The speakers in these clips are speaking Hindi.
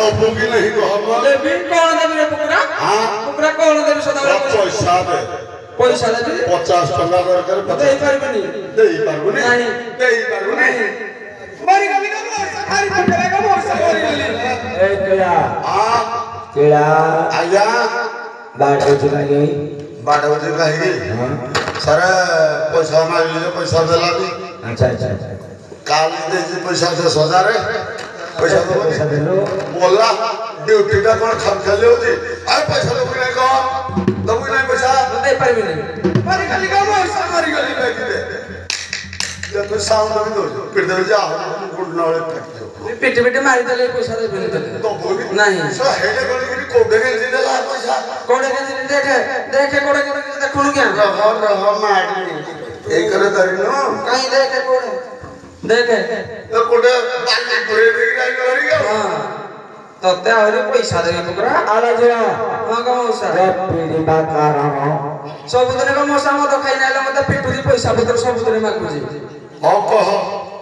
दबू की नहीं कहमा देवी कौन देवी रे पुकरा हां पुकरा कौन देवी सदा पैसा दे 50 टका कर देई परबनी नहीं देई परबनी मरी गली का मोसा खारी पकड़ा का मोसा मरी गली ए केला हां केला आया बाटो चुकाई बाटो कही सर पैसा मांगले पैसा देला भी अच्छा अच्छा काली दे पैसा 10,000 पैसा पैसा दे लो बोला ड्यूटी का कौन खाली होती अरे पैसा लोग नहीं कहो तब नहीं पैसा दे परबनी मरी गली का मोसा मरी गली में दे जब तो साउंड भी दो फिर दे जा गुड नॉले पेट पेट मारी दले पैसा दे बिन तो बोली नहीं सो हेले गली की कोडे के दे ला पैसा कोड़े के देखे देखे कोड़े के देखुनु क्या रह मारनी एक करे करिनो कहीं देखे कोड़े देखे तो कोडे बाली घुरे दे आई करी गया हां तते आरे पैसा दे पुकरा आला जरा हां का मौसा रे पीड़ी बाकारा सब दिन का मौसा मत खाई नाले मत पेटू दी पैसा पत्र सब दिन मागुजी हां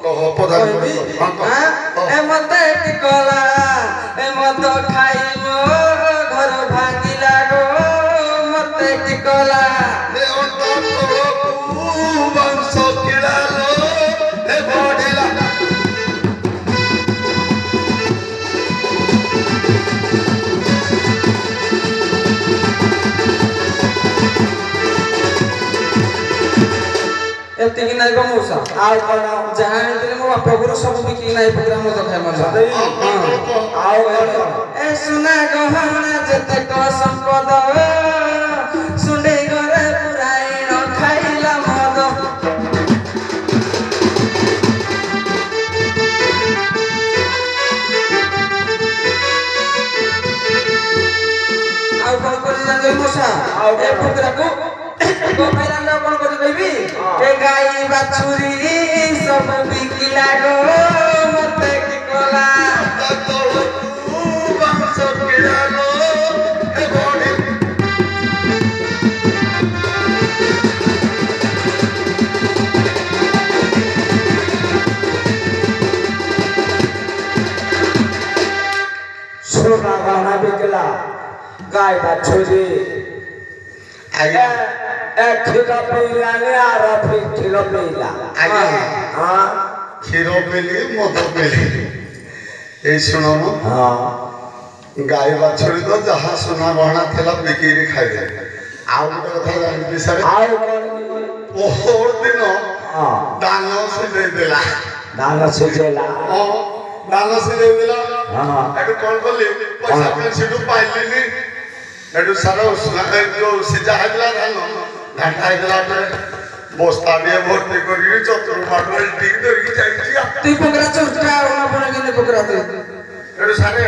कहो प्रधान हां ए मत टिकला ए मत खाई मो घर भांगी लागो मत टिकला ए ओ तो वंश किलालो ए बढेला एते कि नाही मौसा आओ करो जहां दिले मो बाप गुरु सब बिकी नाही प्रोग्राम तो खाय मजा आओ करो ए सुना गहना जते को संपद सुंडे घरे पुराई न खाइला मद आउ कोन कोन जान मौसा ए पुकरा को पैरांगा कोन कोन कहबी ए गाई बाछुरी सब बिकी लागो मते की कोला तो वंश किलालो ए बढे सोना गहना बिकला गाय बाछुरी आया एक खीरा पीला ने आ रहा फिर खीरा पीला आया हां क्षीरो पेली मद पेली ए सुनो हां गाय बाछुरी तो जहाँ सुना गहना थिला बिकिरी खाइ दे आउ गोटे कथा जानि बिसरे आओ करो ओहर दिन हां दान से दे देला दाना सुजेला ओ दान से दे देला हां एटु कोन बोली पैसा पे सिटु पाइलिनी एटु सारा सुना जो सिजा हला धान घाटा हला पे बस्ता दिए भर्ती करी चतुर माडल ठीक धरकी जाइछि तू पुकरा चुटा ना बने कि पुकरा तू एटु सारे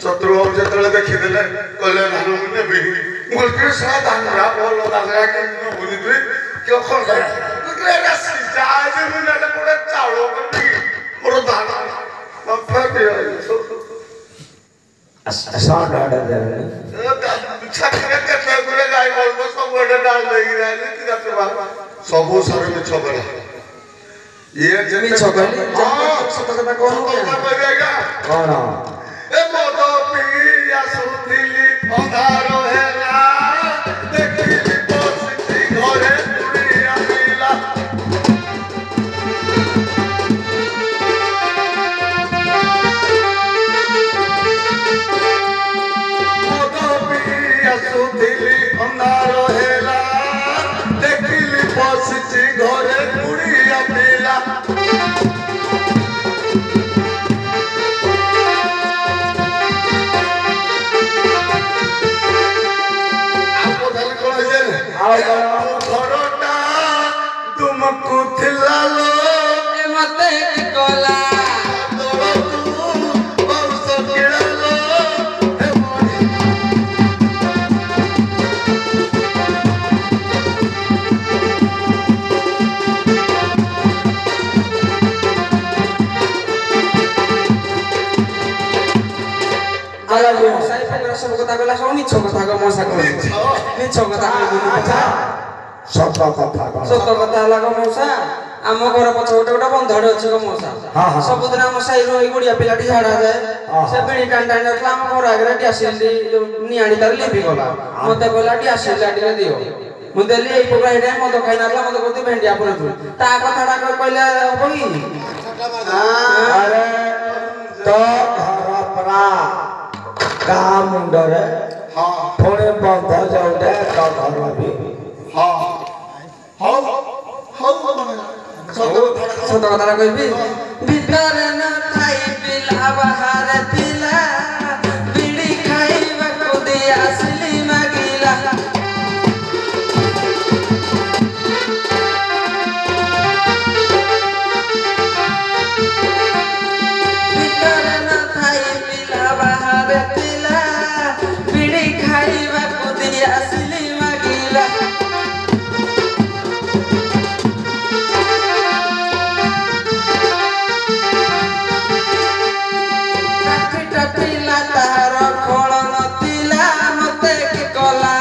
चतुर बाबू जेतले देखि देले कहले धान मुने बिही मुलके सा धान रा बोलो धान रा के मुनि तुई क्यों खोल रे तुकरे रा सिजा जे मुने ले पड़े चावलो करती मोर धान मफा दिया साउंड ऑर्डर दे छकरे के गुले गाय बोलबो सब गोडे डाल देगी रे कि जाते बाबा सबो सारे में छबरा ये जे मी छगली सत कथा कोन क्या कौन ए मोदो पिया सुतिली अंधारो हेला देखिली बसती घरे पुरिया मिला मोदो पिया सुतिली अंधारो हेला देखिली बसती घरे पुरिया मिला आओ करो घरटा तुमको थिलालो ए मते की कोला वंश किलालो हे मोरी आला मौसा पुकरा सब कथा गला सब मिछ कथा ग मौसा को मिछ कथा कहबी अच्छा सब कथा करो सत कथा लाग मौसा ଆମ ଘର ପଛ ଗୋଟେ ଗୋଟେ ବନ୍ଧଟେ ଅଛି ଗୋ ମଉସା ସବୁଦିନ ଆମ ସାହିରୁ ଏଇ ଗୁଡିଆ ପିଲାଟି ଝାଡା ଯାଏ ସେ ବିଣି ଟାଣି ଟାଣି ଯାଉଥିଲା ଆମ ଘର ଆଗରେ ଡିଆସିଲି ଯୋଉ ନିଆଣି ତାର ଲିଭି ଗଲା ମତେ କହିଲା ଡିଆସିଲି ଟିକେ ଦିଅ ମୁଁ ଦେଲି ଏଇ ପକା ଏଇଟା ମଦ ଖାଇ ନଥିଲା ମତେ କହୁଛି ଭେଣ୍ଡିଆ ପଡୁଛୁ ତା କଥାଟା କହିଲେ ହବ କି ଆରେ ତ ଘର ପରା ଗାଁ ମୁଣ୍ଡରେ ପୁଣି ବନ୍ଧ ଯୋଉଟେ ତ ଘର ବି ସତ କଥାଟା କହିବି ଭିତରେ ନ ଖାଇ ପିଲା ବାହାରେ ଥିଲା ବିଡ଼ି ଖାଇବାକୁ ଦେଇ ଆସିଲି ମାଗିଲା ଭିତରେ ନ ଖାଇ ପିଲା ବାହାରେ ଥିଲା ବିଡ଼ି ଖାଇବାକୁ ଦେଇ ଆସିଲି ମାଗିଲା ତାହାର ଖୋଳ ନଥିଲା ମତେ କି କଲା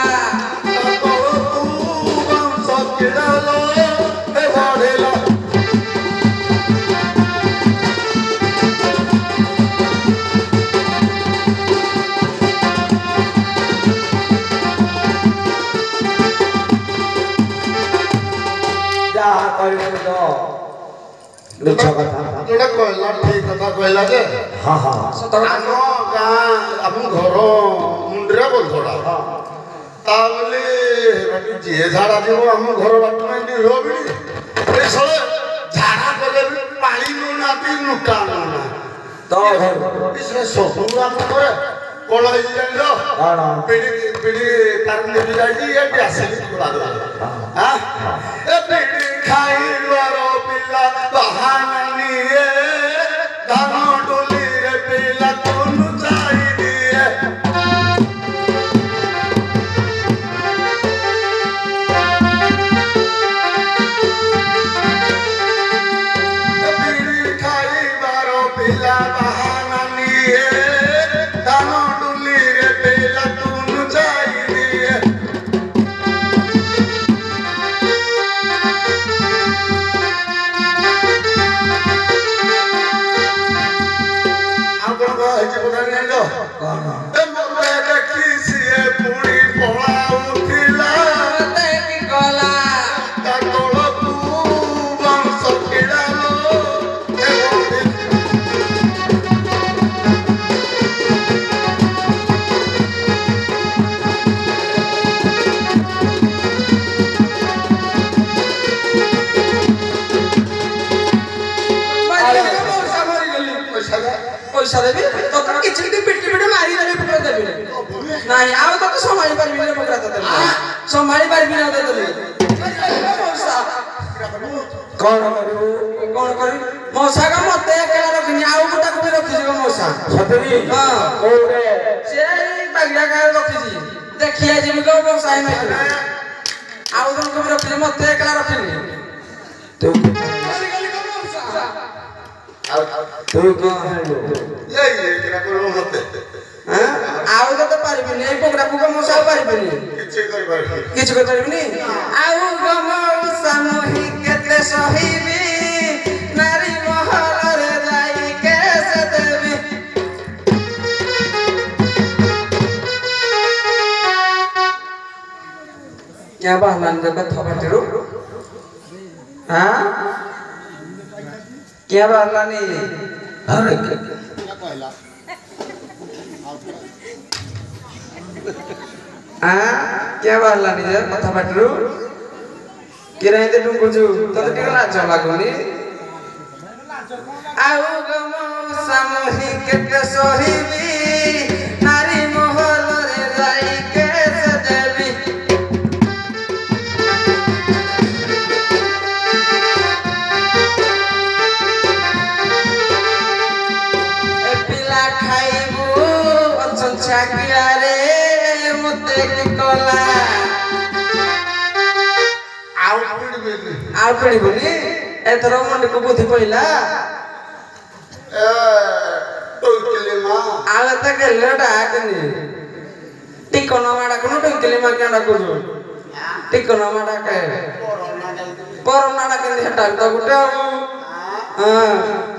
ଯାହା କରିବୁ ତ ମିଛ କଥା ଯୋଉଟା କହିଲା ଠିକ କଥା କହିଲା ଯେ ଆମ ଗାଁ ଆମ ଘର ମୁଣ୍ଡରେ ବନ୍ଧଟା ତା ବୋଲି ଯିଏ ଝାଡା ଯିବ ଆମ ଘର ବାଟ ନିର ବି ଝାଡା କଲେ ବି ପାଣି ନଉନାହାନ୍ତି ନୁଟା ନଉନା ତ ସେ ସବୁ ଆମ ଘରେ କଣ ହେଇଛି ଜାଣିଲ ପିଢି ପିଢି ତାର ନେଇ ଯାଇଛି ଏଠି ଆସିଲି ଖୋଲା ପିଢି ଖାଇବାର ପିଲା ବାହାନା ନିଏ ଧାନ ଡୋଲିରେ ପିଲା ତନୁ ଯାଇ ଦିଏ ପିଢି ଖାଇବାର ପିଲା ବାହାନା ନିଏ ଧାନ ଡୋଲିରେ ପିଲା ତନୁ ଯାଇ ଦିଏ ଦେଖି ସିଏ ପୁଣି ପଳାଉଥିଲା ମତେ କି କଲା ତା ତଳକୁ ବଂଶ କିଡ଼ାଲୋ ପଇସା ଦେବି ତତେ କିଛି ପିଟି ପିଟି ମାରିଦେବି ପୁରା ଦେବି ନାଇଁ ଆଉ ତତେ ସମ୍ଭାଳି ପାରିବିନି ପୁରା ତତେ ସମ୍ଭାଳି ପାରିବିନି ଆଉ ତତେ କଣ କରିବୁ କଣ କରିବି ମଶା କା ମତେ ଏକେଲା ରଖିନି ଆଉ ଗୋଟାକୁ ବି ରଖିଛି ଗো ମଶା ସତରୀ ହଁ କୋଉରେ ସେ ବାଗିଆ ଗାଁ ରଖିଛି ଦେଖିଆ ଯିବି ଗো ମଶା ହେଇ ମାରିବି ଆଉ ଜଣକୁ ବି ରଖିଛି ମତେ ଏକେଲା ରଖିନି ତୁ ତୁ କଣ ମତେ ଆଉ ତତେ ପାରିବିନି ଏଇ ପୋକରାକୁ ମଶା ଆଉ ପାରିବିନି କିଛି କରିପାରିବିନି ଆଉ ମଶା ମୁହିଁ କେତେ ସହିବି ନାରୀ ମହଲରେ ଯାଇ କେସ ଦେବି क्या बाहलान जब कथा बाटेरो हाँ क्या बाहलानी अरे हाँ क्या बाहलानी जब कथा बाटेरो किराए ते डुंगुजु तो टिके लाज लागोनी आउ गम सामही केते सहिबी नारी महलरे जाई केसे देबी ए पिला खाइबू अचंछा किलारे मते की कला ଆଉ କିଣିବୁନି ଏଥର ମଣ୍ଡକୁ ବୁଦ୍ଧି ପଇଲା ଆଉ ଏତେ ଗେଲ ଡାକନି ଟିକନ ମା ଡାକୁନୁ ଟୁଙ୍କିଲି ମା କିଆ ଡାକୁଛୁ ଟିକନ ମା ଡାକେ परम नाना के हटा तो गुटे हां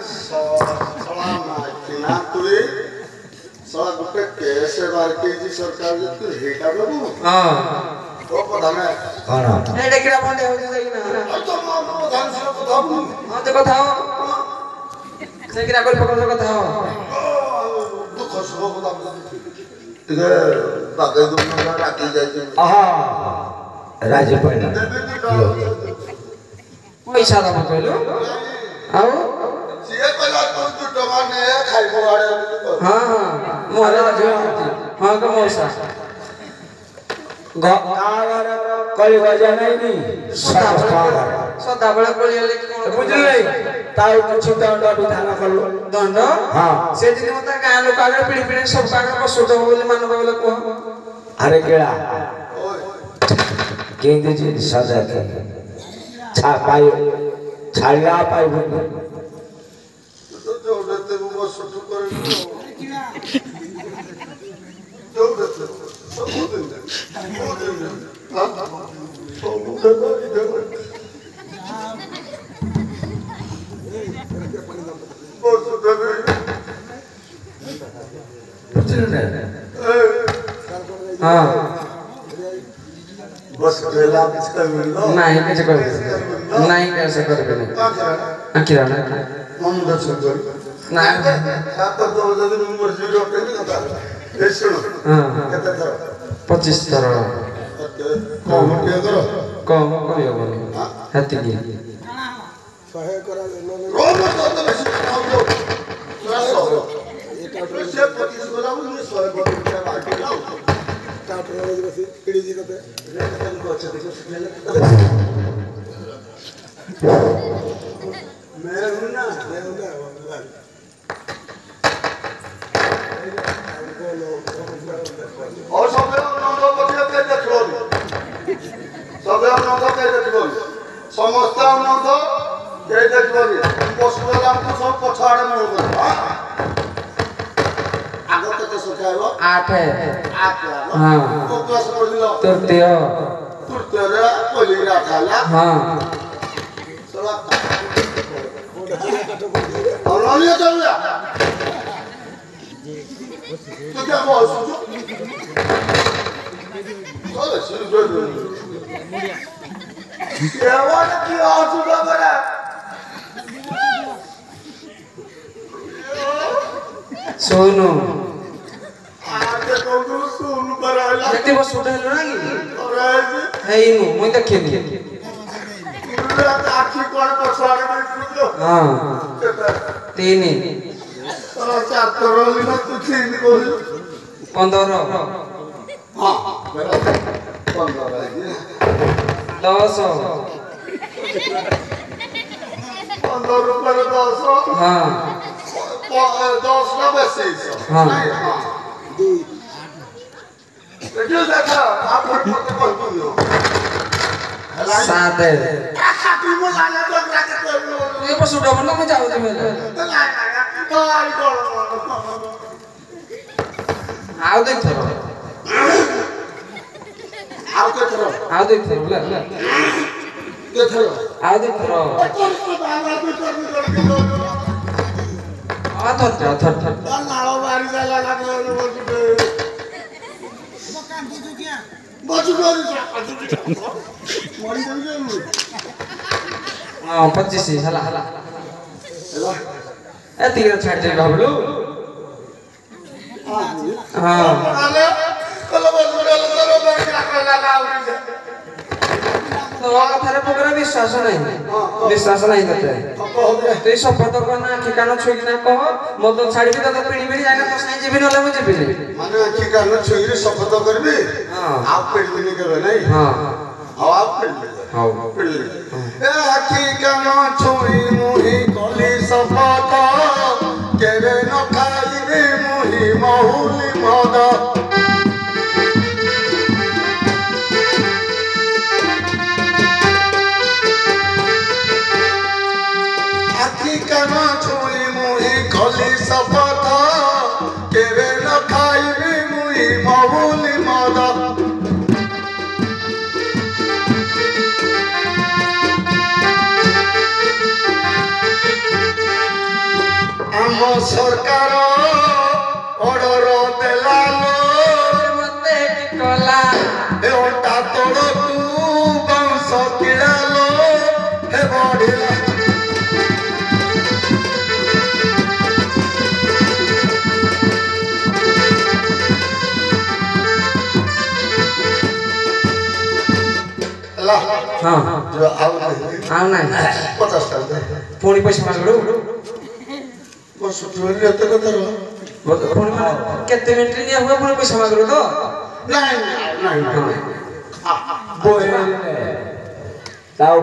सला ना तुई सला गुटे कैसे बार के जी सरकार जे तू हेटा बाबू हां तो पता ना कौन ए डेकड़ा बंदे हो जाई ना तो मां प्रधान से बताबू हां तो कथा से किरा कर पकड़ कथा दुख सुख बताबू इधर बाकी दोनों राखी जाए आहा राजे पहला पैसा दम कहलो आओ सीए पहला तू टमा ने खाई बगाड़े हां हां मोरे जो हां का मौसा गावर कली बजा नहीं सदा बळे कोली ले बुझले ताऊ कुछ दंड विधान कलो दंड हां से दिन मत गां लोक आगे पीढ़ी पीढ़ी सब कागे पसुट बोले मान बोले को अरे केड़ा गेंदे जी सदा के छा पाई छाड़िया पाई तो दौड़ते वो सुट कर दौड़ते सब दिन हां बहुत सुंदर हां बस बेला कुछ कर लो नहीं कैसे कर नहीं कैसे कर के नहीं अकिरा ना मन दर्शन कर ना सात तो जदी नंबर 0 पे नहीं होता ए सुनो हां कितना था 25 तरह कौन के करो कम करियो बोली हाथी की सहाय करा रोज तो बेसी खाओ तो से 25 बोला मुझे 100 रुपया बाकी लाओ टाटर वाले बस पीड़ी जी को को अच्छा देखो मैं हूं ना और सब नंद पछे के देखलो सब नंद के देखलो समस्त नंद के देखलो पशु वाला को सब पछाड़ में हो आगो तो सकायो 8 है 8 हां को क्लास पढ़िलो तृतीय तुरतेरा पहली राखाला हां सला और ये चल जा तो क्या बोल सुनो चलो शुरू कर दो क्या वाला की आंसू का बड़ा सोनू आके तो सुन पर आला देखते बस उठे लो ना की और ऐसे है इनु मुई देखिनी पूरा आखी कोण पछाड़ में सुनो हां 3 साला चार करोड़ में तू ठीक बोल 15 हां 15 है 10 15 रुपए 10 हां 10 ना बेसी हां देखिए देखा आप फट बोल दो 7 खाती में लाने तो रखे तो ये बस उठो ना मैं जाऊ दे मेरे तो आई को आओ देख थरो आओ के थरो आओ देख थरो ले के थरो आओ देख थरो आ थर नालो बारी जाला लगे बचु गयो मरी गयो हां 25 हला हेलो ए तीर छाड़ दे बाबलू हां आले कल बस गलो बारी रखला लाउरी तो आ थारे पकड़ा विश्वास नहीं देते तो ये शपथ को ना ठिकाना छोड़ ना कह मत छाड़ी भी तो पीढ़ी पीढ़ी जाना तो सही जीवन वाला मुझे भी माने ठिकाना छोड़ शपथ करबी हां आप पीढ़ी नहीं करबे नहीं हां आप पीढ़ी हां पीढ़ी ए ठिकाना छोड़ी मुही कली शपथ केवे न खाइबे मुही महुली मद कली शपथ केवे न खाइबी मुई महुली मद ବଢିଲା ହେଲା ହଁ ଯୋଉ ଆଉ ଆଉ ନାହିଁ 50 ଟଙ୍କା ପୁଣି ପଇସା ମାଗିଲୁ ବସୁଥିବ ଏତେ କଥା ରହ ପୁଣି କେତେ ମିନିଟ୍ ନିଆ ହୁଏ ପୁଣି ପଇସା ମାଗିଲୁ ତ ନାଇଁ ନାଇଁ ନାଇଁ ବୋଇଲେ ତାଉ